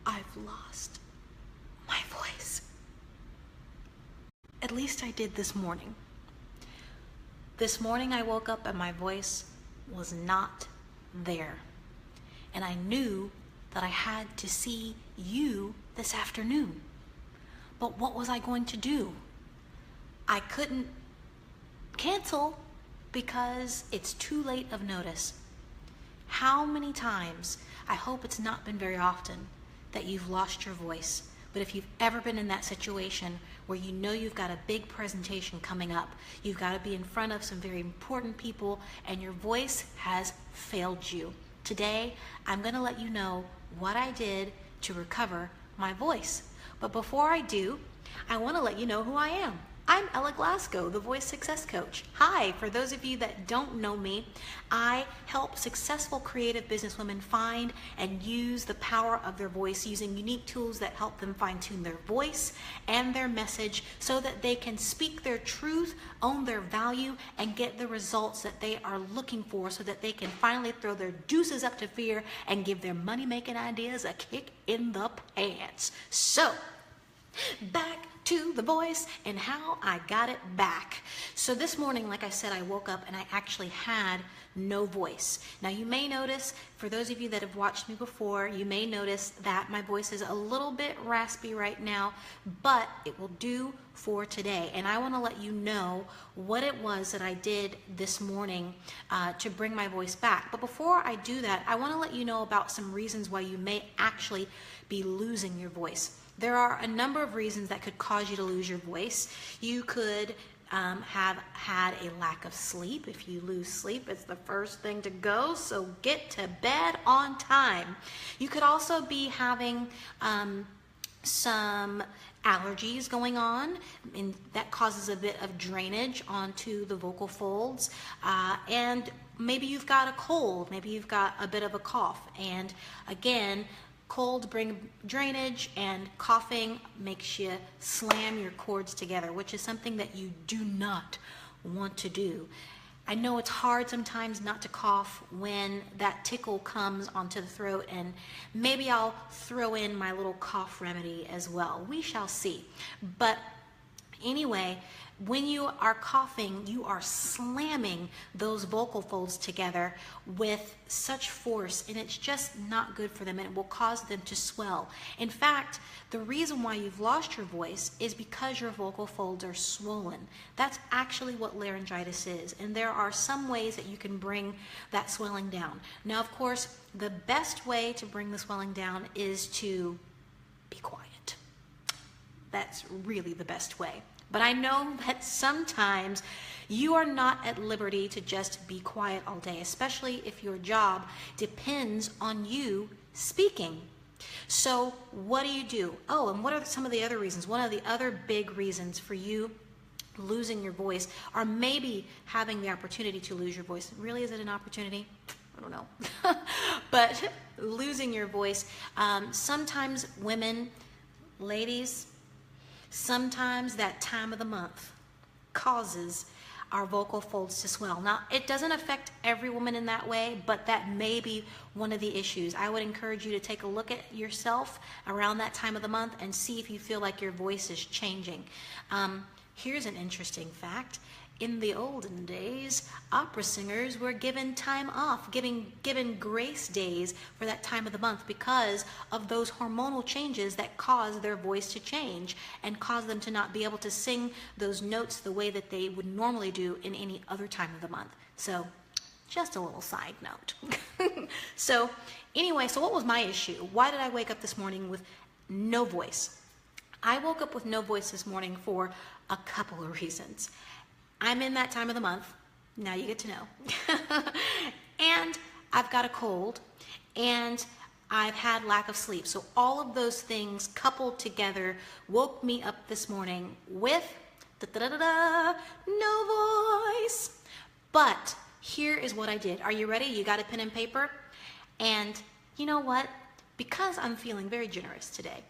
I've lost my voice. At least I did this morning. This morning I woke up and my voice was not there. And I knew that I had to see you this afternoon. But what was I going to do? I couldn't cancel because it's too late of notice. How many times, I hope it's not been very often, that you've lost your voice. But if you've ever been in that situation where you know you've got a big presentation coming up, you've got to be in front of some very important people, and your voice has failed you. Today, I'm going to let you know what I did to recover my voice. But before I do, I want to let you know who I am. I'm Ella Glasgow, the Voice Success Coach. Hi, for those of you that don't know me, I help successful creative businesswomen find and use the power of their voice using unique tools that help them fine-tune their voice and their message so that they can speak their truth, own their value, and get the results that they are looking for so that they can finally throw their deuces up to fear and give their money-making ideas a kick in the pants. So, back to the voice and how I got it back. So this morning, like I said, I woke up and I actually had no voice. Now you may notice, for those of you that have watched me before, you may notice that my voice is a little bit raspy right now, but it will do for today. And I want to let you know what it was that I did this morning to bring my voice back. But before I do that, I want to let you know about some reasons why you may actually be losing your voice. There are a number of reasons that could cause you to lose your voice. You could have had a lack of sleep. If you lose sleep, it's the first thing to go, so get to bed on time. You could also be having some allergies going on, and that causes a bit of drainage onto the vocal folds. And maybe you've got a cold, maybe you've got a bit of a cough. And again, cold bring drainage, and coughing makes you slam your cords together, which is something that you do not want to do. I know it's hard sometimes not to cough when that tickle comes onto the throat, and maybe I'll throw in my little cough remedy as well. We shall see. But anyway, when you are coughing, you are slamming those vocal folds together with such force, and it's just not good for them, and it will cause them to swell. In fact, the reason why you've lost your voice is because your vocal folds are swollen. That's actually what laryngitis is, and there are some ways that you can bring that swelling down. Now, of course, the best way to bring the swelling down is to be quiet. That's really the best way. But I know that sometimes you are not at liberty to just be quiet all day, especially if your job depends on you speaking. So what do? Oh, and what are some of the other reasons? One of the other big reasons for you losing your voice, or maybe having the opportunity to lose your voice. Really, is it an opportunity? I don't know. But losing your voice, sometimes women, ladies, sometimes that time of the month causes our vocal folds to swell. Now, it doesn't affect every woman in that way, but that may be one of the issues. I would encourage you to take a look at yourself around that time of the month and see if you feel like your voice is changing. Here's an interesting fact. In the olden days, opera singers were given time off, given grace days for that time of the month because of those hormonal changes that cause their voice to change and cause them to not be able to sing those notes the way that they would normally do in any other time of the month. So, just a little side note. So, anyway, so what was my issue? Why did I wake up this morning with no voice? I woke up with no voice this morning for a couple of reasons. I'm in that time of the month, now you get to know, and I've got a cold, and I've had lack of sleep. So all of those things coupled together woke me up this morning with no voice. But here is what I did. Are you ready? You got a pen and paper? And you know what? Because I'm feeling very generous today,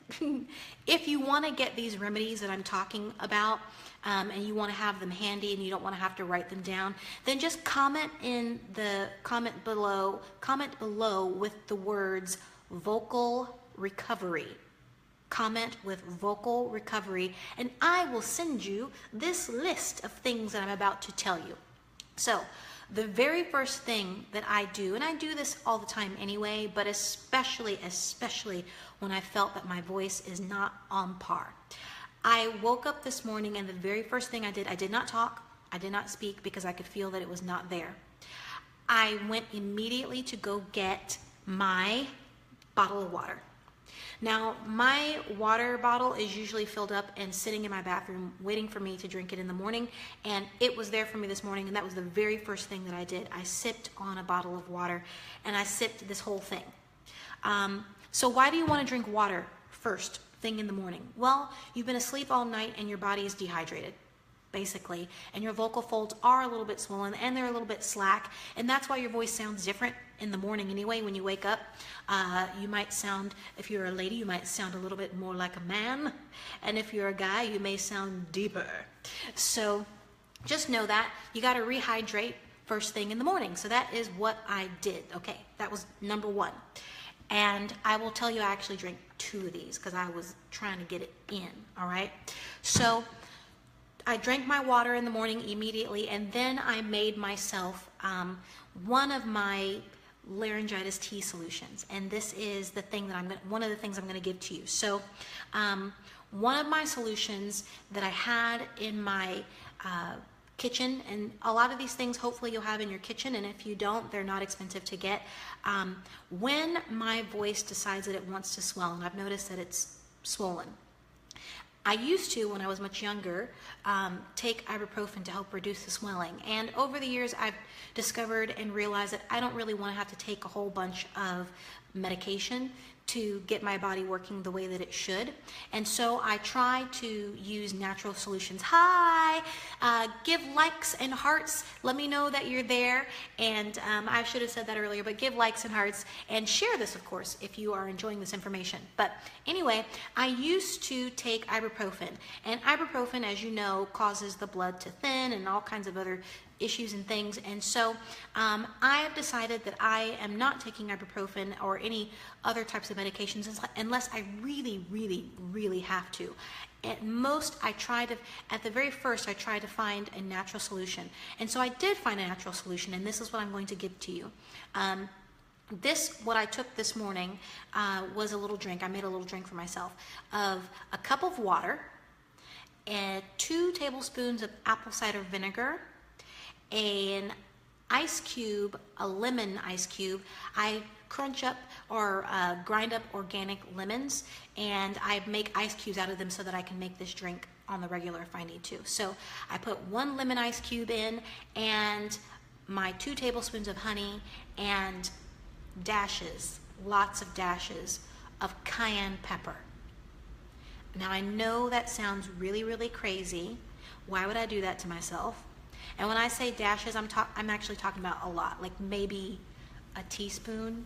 if you want to get these remedies that I'm talking about, and you want to have them handy and you don't want to have to write them down, then just comment below with the words vocal recovery. Comment with vocal recovery, and I will send you this list of things that I'm about to tell you. So the very first thing that I do, and I do this all the time anyway, but especially when I felt that my voice is not on par. I woke up this morning and the very first thing I did not talk, I did not speak because I could feel that it was not there. I went immediately to go get my bottle of water. Now, my water bottle is usually filled up and sitting in my bathroom waiting for me to drink it in the morning, and it was there for me this morning, and that was the very first thing that I did. I sipped on a bottle of water, and I sipped this whole thing. So why do you want to drink water first thing in the morning? Well, you've been asleep all night and your body is dehydrated, basically, and your vocal folds are a little bit swollen and they're a little bit slack, and that's why your voice sounds different in the morning anyway. When you wake up, you might sound, if you're a lady, you might sound a little bit more like a man, and if you're a guy, you may sound deeper. So just know that you got to rehydrate first thing in the morning. So that is what I did. Okay, that was number one. And I will tell you, I actually drank 2 of these because I was trying to get it in. All right, so I drank my water in the morning immediately, and then I made myself one of my laryngitis tea solutions, and this is the thing that one of the things I'm going to give to you. So one of my solutions that I had in my kitchen, and a lot of these things hopefully you'll have in your kitchen, and if you don't, they're not expensive to get. When my voice decides that it wants to swell, and I've noticed that it's swollen, I used to, when I was much younger, take ibuprofen to help reduce the swelling. And over the years, I've discovered and realized that I don't really want to have to take a whole bunch of medication to get my body working the way that it should. And so I try to use natural solutions. Hi, give likes and hearts. Let me know that you're there. And I should have said that earlier, but give likes and hearts and share this, of course, if you are enjoying this information. But anyway, I used to take ibuprofen, and ibuprofen, as you know, causes the blood to thin and all kinds of other issues and things. And so I have decided that I am not taking ibuprofen or any other types of medications unless I really have to. At most, at the very first, I try to find a natural solution. And so I did find a natural solution, and this is what I'm going to give to you. What I took this morning was a little drink. I made a little drink for myself of a cup of water, and 2 tablespoons of apple cider vinegar, an ice cube, a lemon ice cube. I crunch up or grind up organic lemons, and I make ice cubes out of them so that I can make this drink on the regular if I need to. So I put 1 lemon ice cube in, and my 2 tablespoons of honey, and lots of dashes of cayenne pepper. Now I know that sounds really crazy. Why would I do that to myself? And when I say dashes, I'm actually talking about a lot, like maybe a teaspoon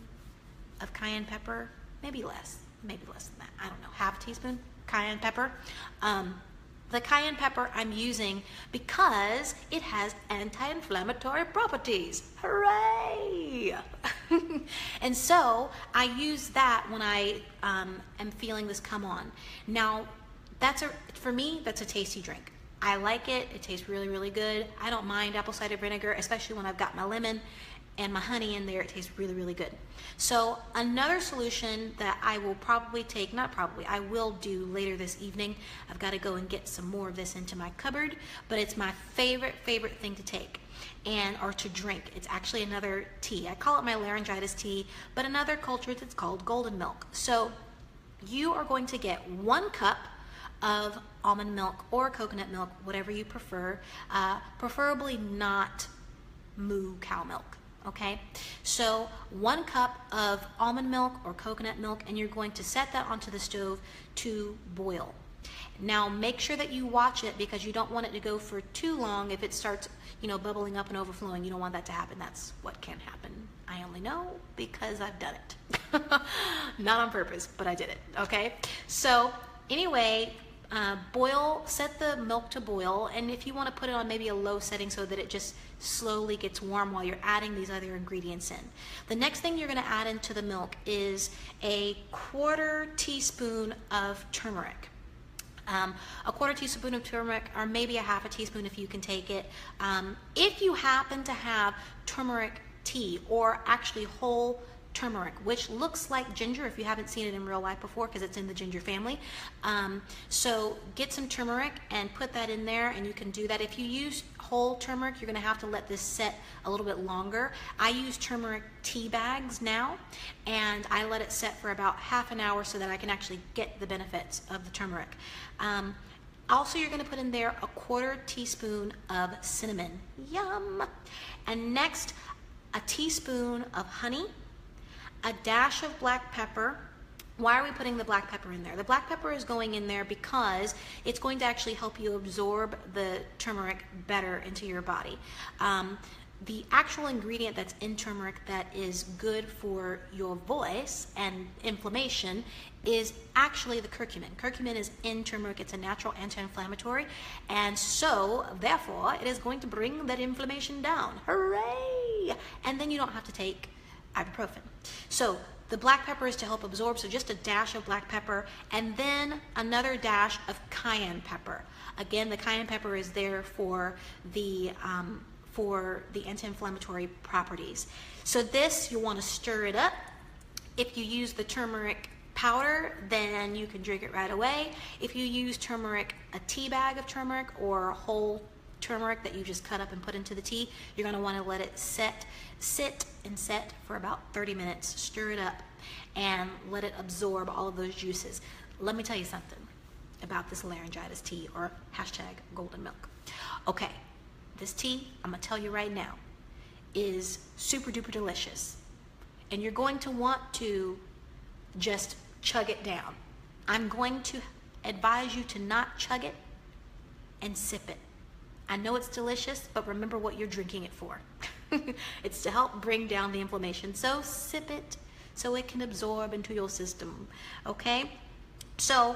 of cayenne pepper, maybe less than that. I don't know, half a teaspoon cayenne pepper. The cayenne pepper I'm using because it has anti-inflammatory properties. Hooray! And so I use that when I am feeling this come on. Now, for me, that's a tasty drink. I like it. It tastes really good. I don't mind apple cider vinegar, especially when I've got my lemon and my honey in there. It tastes really good. So another solution that I will probably take, I will do later this evening. I've got to go and get some more of this into my cupboard, but it's my favorite thing to take or to drink. It's actually another tea. I call it my laryngitis tea, but in other cultures it's called golden milk. So you are going to get 1 cup of almond milk or coconut milk, whatever you prefer, preferably not moo cow milk. Okay, so 1 cup of almond milk or coconut milk, and you're going to set that onto the stove to boil. Now make sure that you watch it, because you don't want it to go for too long. If it starts, bubbling up and overflowing, you don't want that to happen. That's what can happen. I only know because I've done it. Not on purpose, but I did it. Okay, so anyway, Set the milk to boil, and if you want to put it on maybe a low setting so that it just slowly gets warm while you're adding these other ingredients in. The next thing you're going to add into the milk is a 1/4 teaspoon of turmeric. A 1/4 teaspoon of turmeric, or maybe a 1/2 teaspoon if you can take it. If you happen to have turmeric tea, or actually whole turmeric, which looks like ginger if you haven't seen it in real life before, because it's in the ginger family. So get some turmeric and put that in there, and you can do that. If you use whole turmeric, you're going to have to let this set a little bit longer. I use turmeric tea bags now, and I let it set for about half an hour so that I can actually get the benefits of the turmeric. Also, you're going to put in there a 1/4 teaspoon of cinnamon. Yum! And next, a teaspoon of honey, a dash of black pepper. Why are we putting the black pepper in there? The black pepper is going in there because it's going to actually help you absorb the turmeric better into your body. The actual ingredient that's in turmeric that is good for your voice and inflammation is actually the curcumin. Curcumin is in turmeric. It's a natural anti-inflammatory, and so therefore it is going to bring that inflammation down. Hooray! And then you don't have to take ibuprofen. So the black pepper is to help absorb, so just a dash of black pepper, and then another dash of cayenne pepper. Again, the cayenne pepper is there for the anti-inflammatory properties. So this, you want to stir it up. If you use the turmeric powder, then you can drink it right away. If you use turmeric, a tea bag of turmeric, or whole turmeric that you just cut up and put into the tea, you're going to want to let it sit and set for about 30 minutes. Stir it up and let it absorb all of those juices. Let me tell you something about this laryngitis tea, or #golden milk. Okay, this tea, I'm going to tell you right now, is super duper delicious, and you're going to want to just chug it down. I'm going to advise you to not chug it and sip it. I know it's delicious, but remember what you're drinking it for. It's to help bring down the inflammation. So sip it so it can absorb into your system. Okay? So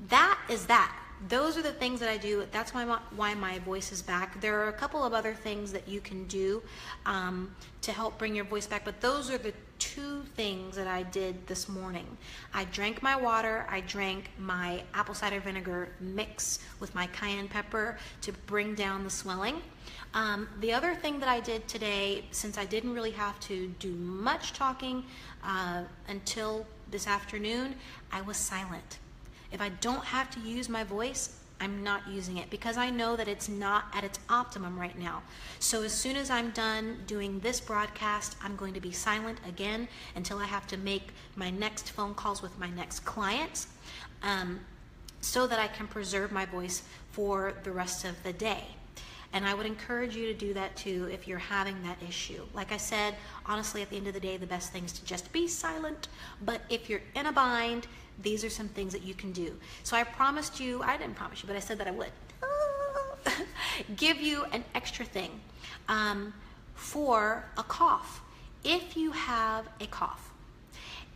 that is that. Those are the things that I do. That's why my voice is back. There are a couple of other things that you can do to help bring your voice back, but those are the 2 things that I did this morning. I drank my water. I drank my apple cider vinegar mix with my cayenne pepper to bring down the swelling. The other thing that I did today, since I didn't really have to do much talking until this afternoon, I was silent. If I don't have to use my voice, I'm not using it, because I know that it's not at its optimum right now. So as soon as I'm done doing this broadcast, I'm going to be silent again until I have to make my next phone calls with my next clients, so that I can preserve my voice for the rest of the day. And I would encourage you to do that too if you're having that issue. Like I said, honestly, at the end of the day, the best thing is to just be silent. But if you're in a bind, these are some things that you can do. So I didn't promise you, but I said that I would give you an extra thing for a cough. If you have a cough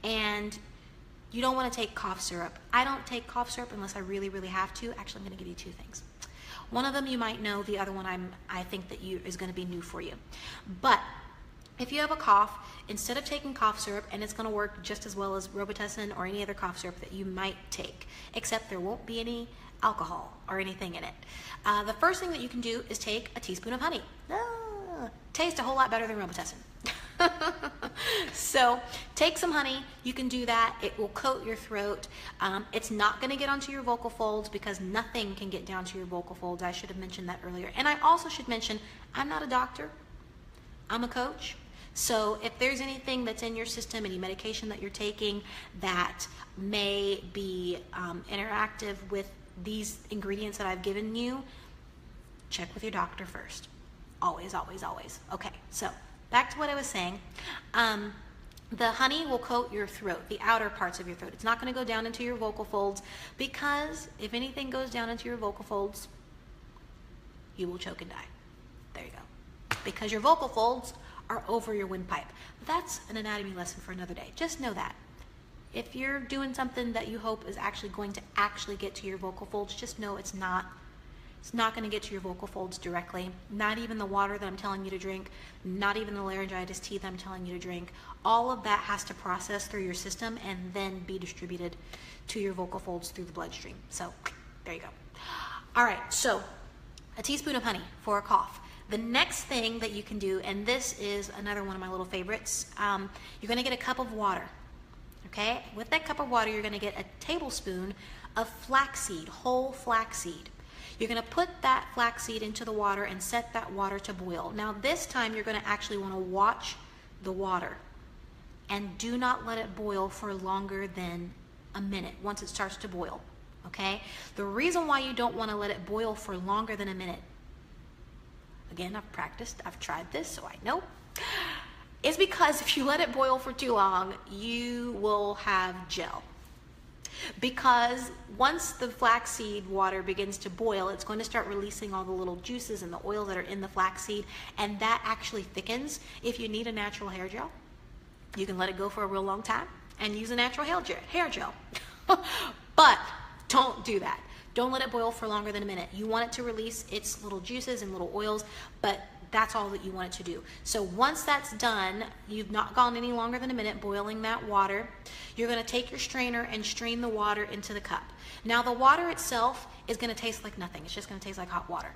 and you don't want to take cough syrup, I don't take cough syrup unless I really, really have to. Actually, I'm going to give you 2 things. One of them you might know, the other one I think that is going to be new for you. But if you have a cough, instead of taking cough syrup, and it's going to work just as well as Robitussin or any other cough syrup that you might take, except there won't be any alcohol or anything in it. The first thing that you can do is take a teaspoon of honey. Tastes a whole lot better than Robitussin. So take some honey. You can do that. It will coat your throat. It's not going to get onto your vocal folds, because nothing can get down to your vocal folds. I should have mentioned that earlier. And I also should mention, I'm not a doctor. I'm a coach. So if there's anything that's in your system, any medication that you're taking that may be interactive with these ingredients that I've given you, check with your doctor first. Always, always, always. Okay, so back to what I was saying. The honey will coat your throat, the outer parts of your throat. It's not going to go down into your vocal folds, because if anything goes down into your vocal folds, you will choke and die. There you go. Because your vocal folds are over your windpipe. That's an anatomy lesson for another day. Just know that. If you're doing something that you hope is actually going to actually get to your vocal folds, just know it's not. It's not going to get to your vocal folds directly. Not even the water that I'm telling you to drink, not even the laryngitis tea that I'm telling you to drink. All of that has to process through your system and then be distributed to your vocal folds through the bloodstream. So there you go. All right, so a teaspoon of honey for a cough. The next thing that you can do, and this is another one of my little favorites, you're going to get a cup of water. Okay, with that cup of water, you're going to get a tablespoon of flaxseed, whole flaxseed. You're going to put that flaxseed into the water and set that water to boil. Now this time you're going to actually want to watch the water and do not let it boil for longer than a minute once it starts to boil. Okay? The reason why you don't want to let it boil for longer than a minute, again, I've practiced, I've tried this, so I know, is because if you let it boil for too long, you will have gel. Because once the flaxseed water begins to boil, it's going to start releasing all the little juices and the oils that are in the flaxseed, and that actually thickens. If you need a natural hair gel, you can let it go for a real long time and use a natural hair gel. But don't do that. Don't let it boil for longer than a minute. You want it to release its little juices and little oils, but that's all that you want it to do. So once that's done, you've not gone any longer than a minute boiling that water, you're going to take your strainer and strain the water into the cup. Now the water itself is going to taste like nothing. It's just going to taste like hot water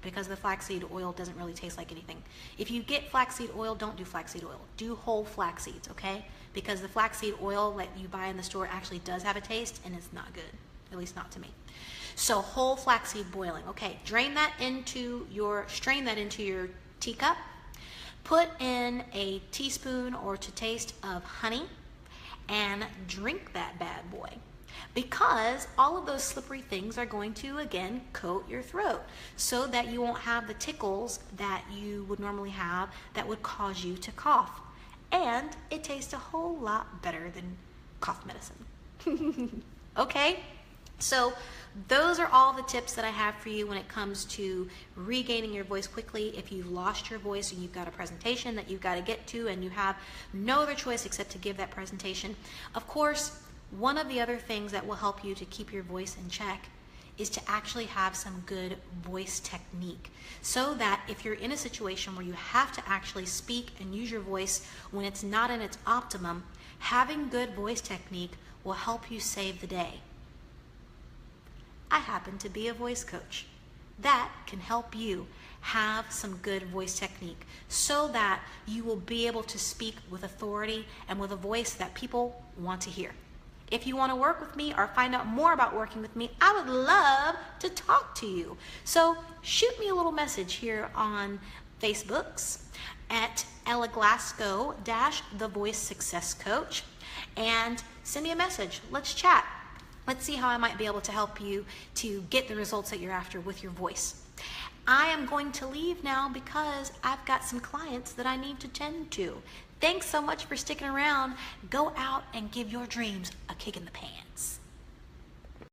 because the flaxseed oil doesn't really taste like anything. If you get flaxseed oil, don't do flaxseed oil. Do whole flax seeds, okay? Because the flaxseed oil that you buy in the store actually does have a taste and it's not good, at least not to me. So whole flaxseed boiling. Okay, strain that into your teacup. Put in a teaspoon or to taste of honey and drink that bad boy. Because all of those slippery things are going to, again, coat your throat so that you won't have the tickles that you would normally have that would cause you to cough. And it tastes a whole lot better than cough medicine. Okay? So those are all the tips that I have for you when it comes to regaining your voice quickly. If you've lost your voice and you've got a presentation that you've got to get to and you have no other choice except to give that presentation. Of course, one of the other things that will help you to keep your voice in check is to actually have some good voice technique so that if you're in a situation where you have to actually speak and use your voice when it's not in its optimum, having good voice technique will help you save the day. I happen to be a voice coach. That can help you have some good voice technique so that you will be able to speak with authority and with a voice that people want to hear. If you want to work with me or find out more about working with me, I would love to talk to you. So shoot me a little message here on Facebooks at Ella Glasgow The Voice Success Coach and send me a message. Let's chat. Let's see how I might be able to help you to get the results that you're after with your voice. I am going to leave now because I've got some clients that I need to tend to. Thanks so much for sticking around. Go out and give your dreams a kick in the pants.